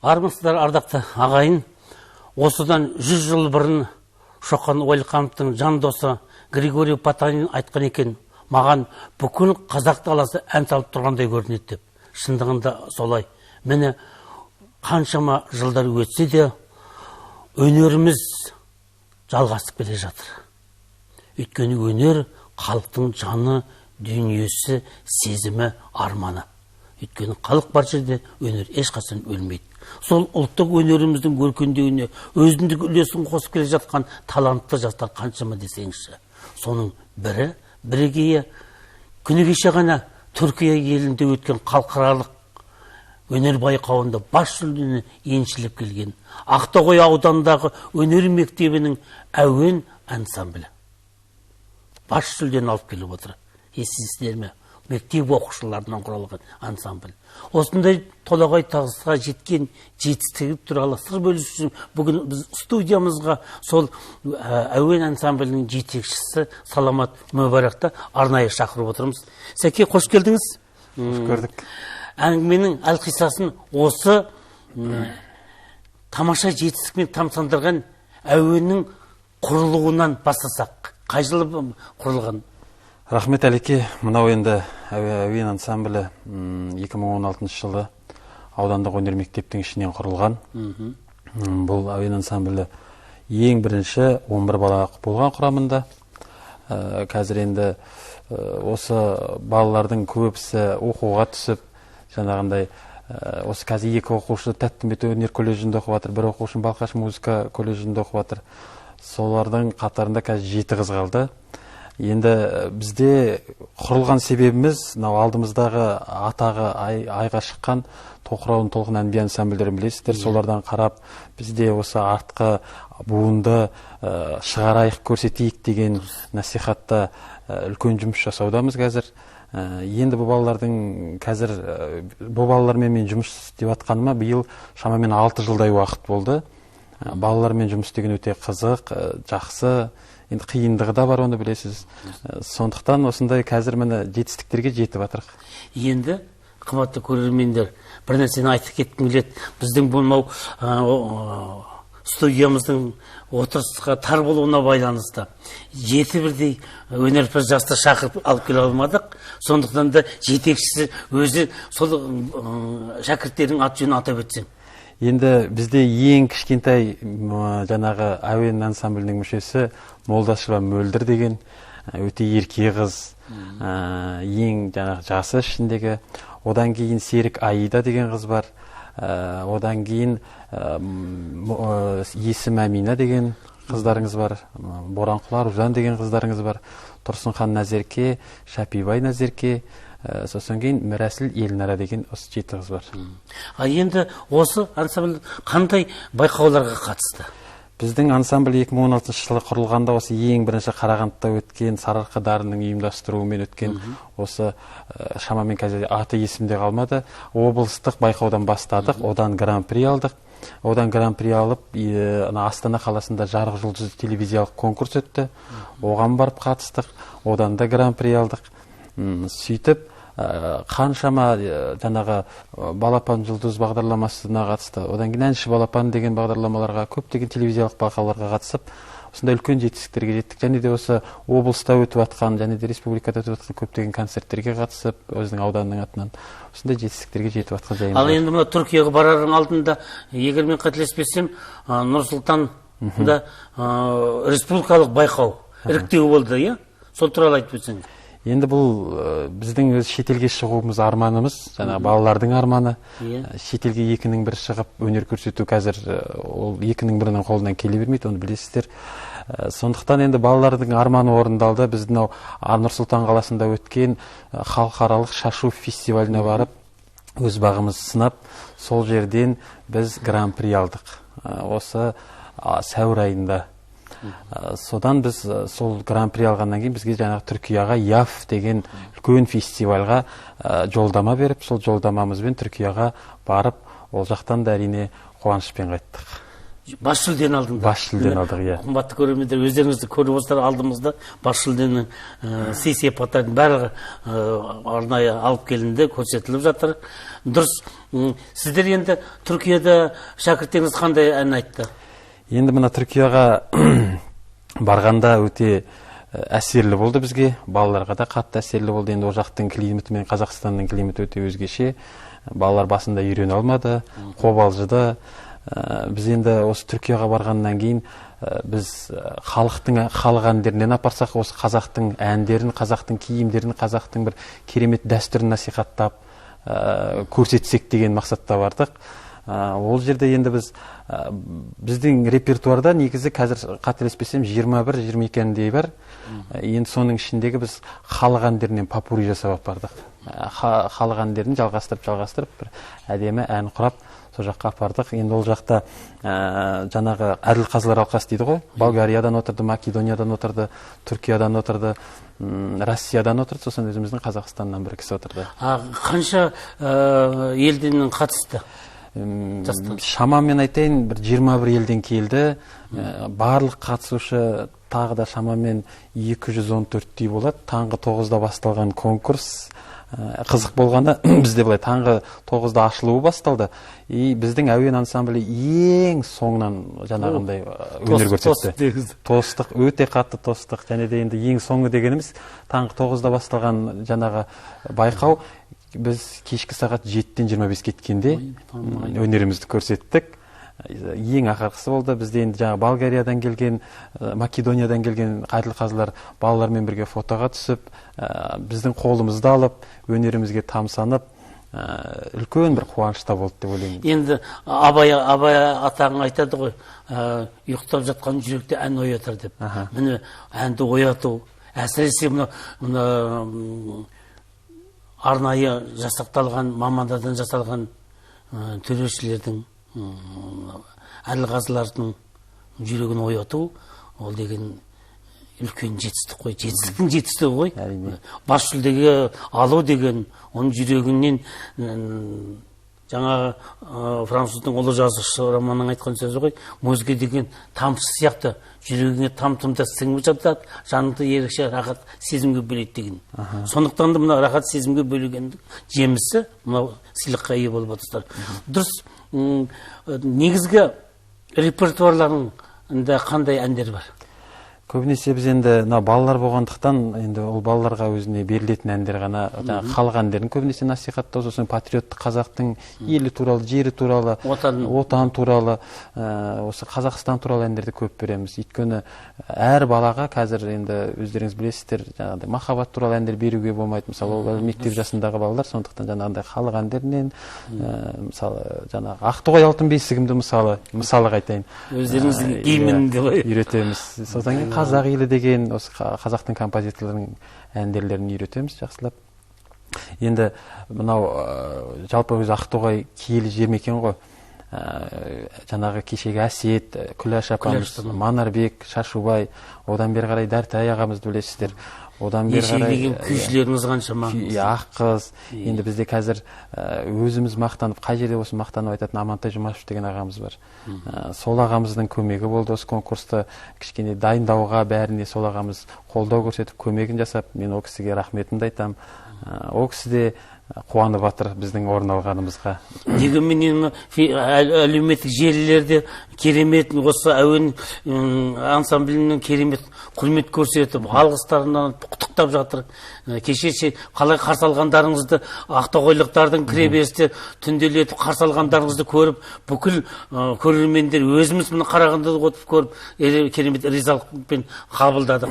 Армысыздар, ардақты ағайын. Осыдан 100 жыл бұрын Шоқан Уәлихановтың жан досы Григорий Потанин айтқан екен, маған бүкіл қазақ даласы ән салып тұрғандай көрінеді деп. Шындығында солай. Мені қаншама жылдар өтсе де, өнеріміз жалғасып келе жатыр. Өйткені өнер халықтың жаны, дүниесі, сезімі, арманы. Өйткені халық бар жерде өнер ешқашан өлмейді. Сол ұлттық өнеріміздің өркендеуіне өзіндік үлесін қосып келе жатқан талантты жастар қаншама десеңізші. Соның бірегейі күні кеше ғана Түркия елінде өткен халықаралық өнер байқауында бас жүлдені еншілеп келген Ақтоғай ауданындағы өнер мектебінің әуен ансамблі бас жүлдені алып келіп отыр. Есіңіздер ме? Мектеп оқушыларынан құралған ансамбль. Осындай толағай табысқа жеткен жетістігі туралы сыр бөлісу үшін бүгін біз студиямызға сол әуен ансамблінің жетекшісі Саламат Мүбаракты арнайы шақырып отырмыз. Сәке, қош келдіңіз. Қош көрдік. Әңгіменің әлқисасын осы тамаша жетістікпен тамсандырған әуеннің құрылуынан бастасақ. Қай жылы құрылған? Рахмет Әлеке, мынау енді әуен ансамблі 2016 жылы аудандық өнер мектептің ішінен құрылған. Бұл әуен ансамблі ең бірінші 11 бала болған құрамында. Қазір енді осы балалардың көбісі оқуға түсіп, жаңағындай осы қазір 2 оқушы Тәттімбет өнер колледжінде оқып жатыр, 1 оқушы Балқаш музыка колледжінде оқып жатыр. Солардың қатарында қазір 7 қыз қалды. Енді бізде құрылған себебіміз алдымыздағы атағы айға шыққан Тоқырауын толқын ән-би ансамбльдерін білесіздер. Солардан қарап бізде осы артқы буынды шығарайық, көрсетейік деген насихатта үлкен жұмыс жасаудамыз қазір. Енді бұл балалардың қазір бұл балалармен мен жұмыс істеп жатқаныма биыл шамамен 6 жылдай уақыт болды. Балалармен жұмыс істеген өте қызық, жақсы. Енді қиындығы да бар, оны білесіз. Сондықтан осындай қазір міне жетістіктерге жетіп жатырық. Енді қымбатты көрермендер, бір нәрсені айтып кеткім келеді. Біздің бұл студиямыздың отырысқа тар болуына байланысты 7 бірдей өнерпаз жасты шақырып алып келе алмадық. Сондықтан да жетекшісі өзі сол шәкірттердің аты-жөнін атап өтсем. Енді бізде ең кішкентай жаңағы әуен ансамблінің мүшесі Молдашева Мөлдір деген өте ерке қыз, ең жаңағы жасы ішіндегі. Одан кейін Серік Аида деген қыз бар. Одан кейін Есім Әмина деген қыздарыңыз бар. Боранқұлар Ужан деген қыздарыңыз бар. Тұрсынхан Назерке, Шапибай Назерке, сосын кейін Мірәсіл Елнара деген осы 7 қыз бар. Енді осы ансамбль қандай байқауларға қатысты? Біздің ансамбль 2016 жылы құрылғанда осы ең бірінші Қарағандыда өткен Сарыарқа дарының ұйымдастыруымен өткен осы шамамен қазір аты есімде қалмады. Облыстық байқаудан бастадық, одан гран-при алдық. Одан гран-при алып, Астана қаласында жарық жұлдызы телевизиялық конкурс өтті. Оған барып қатыстық, одан да гран-при алдық. Сөйтіп қаншама жаңағы балапан жұлдыз бағдарламасына қатысты. Одан кейін әнші балапан деген бағдарламаларға, көптеген телевизиялық байқауларға қатысып, осындай үлкен жетістіктерге жеттік. Және де осы облыста өтіп жатқан, және де республикада өтіп жатқан көптеген концерттерге қатысып, өзінің ауданының атынан осындай жетістіктерге жетіп жатқан жайым. Ал енді мына Түркияға барардың алдында, егер мен қателеспесем, Нұр-Сұлтанда республикалық байқау іріктеу болды, иә? Сол туралы айтып өтсеңіз. Енді бұл біздің шетелге шығуымыз арманымыз, жаңағы балалардың арманы. Шетелге 2-ның 1 шығып өнер көрсету қазір ол 2-ның 1-нің қолынан келе бермейді, оны білесіздер. Сондықтан енді балалардың арманы орындалды. Біздің Нұр-Сұлтан қаласында өткен халықаралық шашу фестиваліне барып, өз бағымыз сынап, сол жерден біз гран-при алдық. Осы сәуір айында. Содан біз сол гран-при алғаннан кейін бізге жаңағы Түркияға ЯФ деген үлкен фестивальға жолдама беріп, сол жолдамамызбен Түркияға барып, ол жақтан да әрине қуанышпен қайттық. бас жүлдені алдыңдар. Бас жүлдені алдық, иә. Қымбатты көрермендер, өздеріңізді көріп отырсыздар, алдымызда бас жүлденің сый-сияпаттардың барлығы арнайы алып келінді, көрсетіліп жатыр. Дұрыс. Сіздер енді Түркияда шәкірттеріңіз қандай ән айтты? Енді мына Түркияға барғанда өте әсерлі болды бізге, балаларға да қатты әсерлі болды. Енді о жақтың климаты мен Қазақстанның климаты өте өзгеше. Балалар басында үйрене алмады, қобалжыды. Біз енді осы Түркияға барғаннан кейін біз халық әндерінен апарсақ, осы қазақтың әндерін, қазақтың киімдерін, қазақтың бір керемет дәстүрін насихаттап көрсетсек деген мақсатта бардық. Ол жерде енді біздің репертуарда негізі қазір қателеспесем 21-22 әндей бар. Енді соның ішіндегі біз халық әндерінен попурри жасап бардық. Халық әндерін жалғастырып бір әдемі ән құрап сол жаққа апардық. Енді ол жақта жаңағы әділ-қазылар алқасы дейді ғой. Болгариядан отырды, Македониядан отырды, Түркиядан отырды, Россиядан отырды, сосын өзіміздің Қазақстаннан бір кісі отырды. Қанша елден қатысты? Шамамен айтайын, бір 21 елден келді. Барлық қатысушы тағы да шамамен 214-тей болады. Таңғы 9-да басталған конкурс. Қызық болғанда бізде былай таңғы 9-да ашылуы басталды. Біздің әуен ансамблі ең соңынан жаңағындай өнер көрсетті. Тостық, өте қатты тостық. Және де енді ең соңы дегеніміз таңғы 9-да басталған жаңағы байқау. Біз кешкі сағат 7-тен 25 кеткенде өнерімізді көрсеттік. Ең ақырғысы болды. Бізде енді жаңа Болгариядан келген, Македониядан келген әділ-қазылар балалармен бірге фотоға түсіп, біздің қолымызды алып, өнерімізге тамсанып, үлкен бір қуанышта болды деп ойлаймын. Енді Абай атаң айтады ғой, ұйықтап жатқан жүректе ән оятыр деп. Міне әнді ояту, әсіресе арнайы жасақталған, мамандардан жасалған төрешілердің, әділ-қазылардың жүрегін ояту, ол деген үлкен жетістік қой. Жетістіктің жетістігі ғой. Бас жүлдеге алу деген, оның жүрегінен жаңағы француздың ұлы жазушы романның айтқан сөзі ғой, музыка деген тамшы сияқты жүрегіңе там-тұмда сіңіп жатады, жаныңды ерекше рахат сезімге бөлейді деген. Сондықтан да мына рахат сезімге бөлегендің жемісі мынау сыйлыққа ие болып отырсыздар. Дұрыс. Негізгі репертуарларында қандай әндер бар? Көбінесе біз енді балалар болғандықтан, енді ол балаларға өзіне берілетін әндер ғана, халық әндерін көбінесе насихаттау, сосын патриоттық қазақтың елі туралы, жері туралы, отан туралы, осы Қазақстан туралы әндерді көп береміз. Өйткені әр балаға қазір енді өздеріңіз білесіздер, жаңағыдай махаббат туралы әндер беруге болмайды. Мысалы, ол мектеп жасындағы балалар, сондықтан жаңағыдай халық әндерінен, мысалы, жаңағы Ақтоғай алтын бесігімді мысалға айтайын. Өздеріңіздің гимнді үйретеміз. Содан кейін қазақ елі деген осы қазақтың композиторларының әндерлерін үйретеміз жақсылап. Енді мынау жалпы өзі Ақтоғай киелі жер мекен ғой. Жаңағы кешегі Әсет, Күләш апамыз, Манарбек, Шашубай, одан бері қарай Дәртай ағамызды білесіздер. Одан бері қарай күйшілеріңіз қаншама? Аққыз. Енді бізде қазір өзіміз мақтанып, қай жерде осы мақтанып айтатын Амантай Жұмашев деген ағамыз бар. Сол ағамыздың көмегі болды осы конкурсты кішкене дайындауға, бәріне сол ағамыз қолдау көрсетіп, көмегін жасап, мен ол кісіге рахметімді айтам. Ол кісі де қуанып жатыр біздің орын алғанымызға. Дегенмен әлеуметтік желілерде керемет осы әуен ансамблінің керемет құрмет көрсетіп, алғыстарынан құттықтап жатыр. Кеше қалай қарсы алғандарыңызды, ақтоғайлықтардың кіреберісте түнделетіп қарсы алғандарыңызды көріп, бүкіл көрермендер өзіміз мұны қарағандыда отырып көріп, керемет ризалықпен қабылдадық.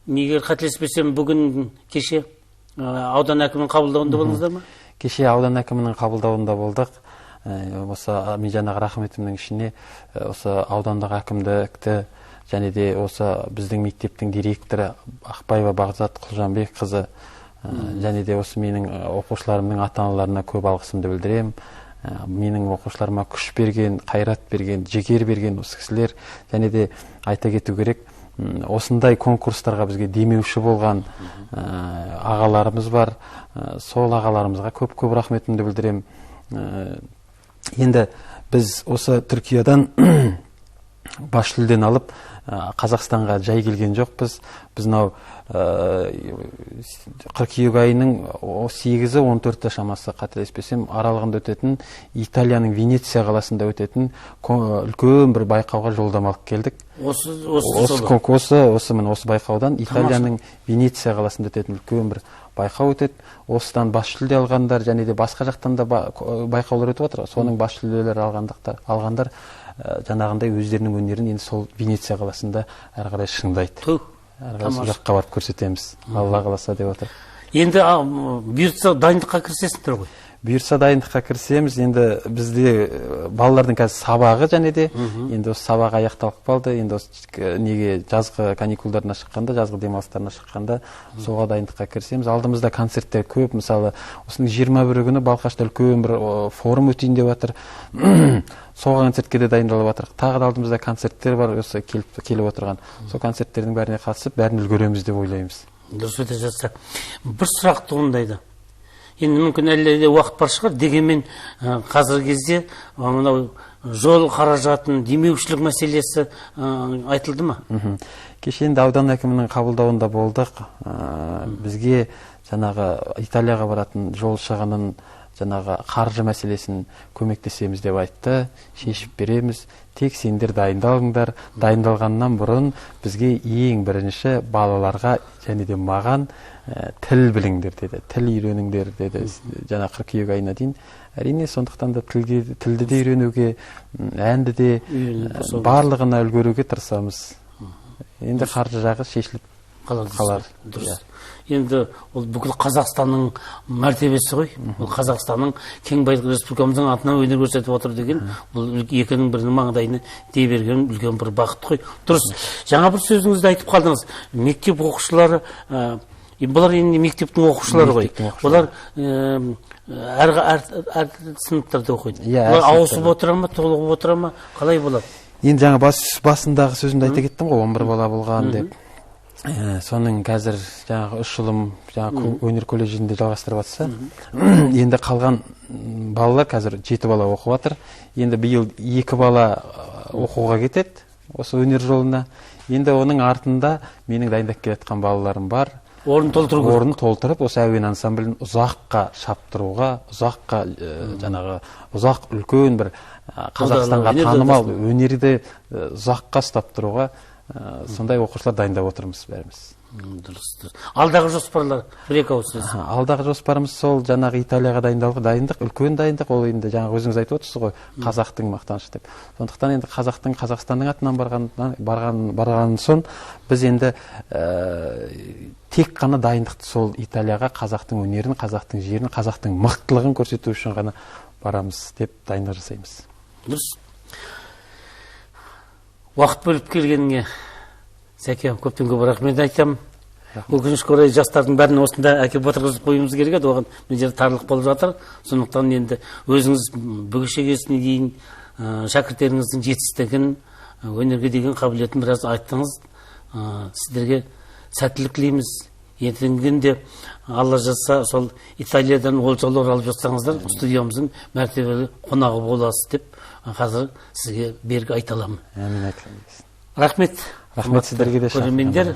Егер қателеспесем, бүгін кеше аудан әкімінің қабылдауында болдыңыздар ма? Кеше аудан әкімінің қабылдауында болдық. Осы мен жаңағы рахметімнің ішіне осы аудандық әкімдікті және де осы біздің мектептің директоры Ақбаева Бағзат Құлжанбекқызы және де осы менің оқушыларымның ата-аналарына көп алғысымды білдіремін. Менің оқушыларыма күш берген, қайрат берген, жігер берген осы кісілер. Және де айта кету керек, осындай конкурстарға бізге демеуші болған ағаларымыз бар. Сол ағаларымызға көп рахметімді білдіремін. Енді біз осы Түркиядан бас жүлдені алып Қазақстанға жай келген жоқпыз. Біз мынау қыркүйек айының 8-14 шамасы қателеспесем аралығында өтетін Италияның Венеция қаласында өтетін үлкен бір байқауға жолдама алып келдік. Осы байқаудан Италияның Венеция қаласында өтетін үлкен бір байқау өтеді. Осыдан бас жүлде алғандар және де басқа жақтан да байқаулар өтіп отыр. Соның бас жүлделер алғандар жаңағындай өздерінің өнерін енді сол Венеция қаласында әрі қарай шыңдайды. Әрі қарай сол жаққа барып көрсетеміз. Алла қаласа деп отыр. Енді бұйыртса дайындыққа кірісесіңдер ғой. Бұйырса дайындыққа кірісеміз. Енді бізде балалардың қазір сабағы және де енді осы сабағы аяқталып қалды. Енді осы неге жазғы каникулдарына шыққанда, жазғы демалыстарына шыққанда соға дайындыққа кірісеміз. Алдымызда концерттер көп. Мысалы, осының 21 күні Балқашта үлкен бір форум өтейін деп жатыр. Соға концертке де дайындалып жатыр. Тағы да алдымызда концерттер бар, осы келіп отырған. Сол концерттердің бәріне қатысып, бәрін үлгереміз деп ойлаймыз. Дұрыс өте жақсы. Bir сұрақ туындайды. Енді мүмкін әлде уақыт бар шығар, дегенмен қазіргі кезде мынау жол қаражатын, демеушілік мәселесі айтылды ма? Кеше енді аудан әкімінің қабылдауында болдық. Бізге жаңағы Италияға баратын жол шығынын жаңағы қаржы мәселесін көмектесеміз деп айтты, шешіп береміз. Тек сендер дайындалыңдар. Дайындалғаннан бұрын бізге ең бірінші балаларға және де маған тіл біліңдер деді. Тіл үйреніңдер деді. Жаңа қыркүйек айына дейін. Әрине, сондықтан да тілді де үйренуге, әнді де барлығына үлгеруге тырысамыз. Енді қаржы жағы шешіліп қалар. Енді ол бүкіл Қазақстанның мәртебесі ғой. Ол Қазақстанның кең байтақ республикамыздың атынан өнер көрсетіп отыр деген, бұл екінің бірінің маңдайына дей берген үлкен бір бақыт қой. Дұрыс. Жаңа бір сөзіңізді айтып қалдыңыз. Мектеп оқушылары, бұлар енді мектептің оқушылары ғой. Олар әр сыныптарда оқиды. Олар ауысып отыра ма, толығып отыра ма, қалай болады? Енді жаңа басындағы сөзімді айта кеттім ғой, 11 бала болған деп. Соның қазір жаңағы 3 жылым өнер колледжінде жалғастырып жатса, енді қалған балалар қазір 7 бала оқып жатыр. Енді биыл 2 бала оқуға кетеді осы өнер жолына. Енді оның артында менің дайындап келатқан балаларым бар. Орын толтырып, осы әуен ансамблін ұзаққа шаптыруға, ұзақ үлкен бір Қазақстанға танымал өнерді ұзаққа ұстап тұруға сондай оқушылар дайындап отырмыз бәріміз. Дұрыс. Алдағы жоспарлар бір-екі ауыз сөз. Алдағы жоспарымыз сол жаңағы Италияға дайындық, үлкен дайындық. Ол енді жаңағы өзіңіз айтып отырсыз ғой, қазақтың мақтанышы деп. Сондықтан енді Қазақстанның атынан барған соң біз енді тек қана дайындықты сол Италияға қазақтың өнерін, қазақтың жерін, қазақтың мықтылығын көрсету үшін ғана барамыз деп дайындық жасаймыз. Дұрыс. Уақыт бөліп келгеніңе Сәке, көптен көп рахмет айтамын. Өкінішке орай жастардың бәрін осында әкеп отырғызып қоюымыз керек еді, оған мына жерде тарлық болып жатыр. Сондықтан енді өзіңіз бүгін шегесіне дейін шәкірттеріңіздің жетістігін, өнерге деген қабілетін біраз айттыңыз. Сіздерге сәттілік тілейміз. Ертеңгінде Алла жазса, сол Италиядан олжалы оралып жатсаңыздар, студиямыздың мәртебелі қонағы боласыз деп қазір сізге бергі айта аламын. Әмин айтыңыз. Рахмет. Рахмет сіздерге де. Көрермендер,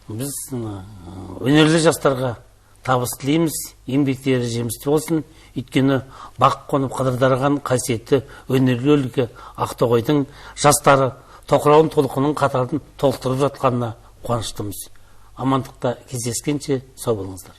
біз өнерлі жастарға табыс тілейміз, еңбектері жемісті болсын. Өйткені бақ қонып қадырдарған қасиетті өнерлі өлке Ақтоғайдың жастары тоқырауын толқынын қатарын толықтырып жатқанына қуаныштымыз. Амандықта кездескенше сау болыңыздар.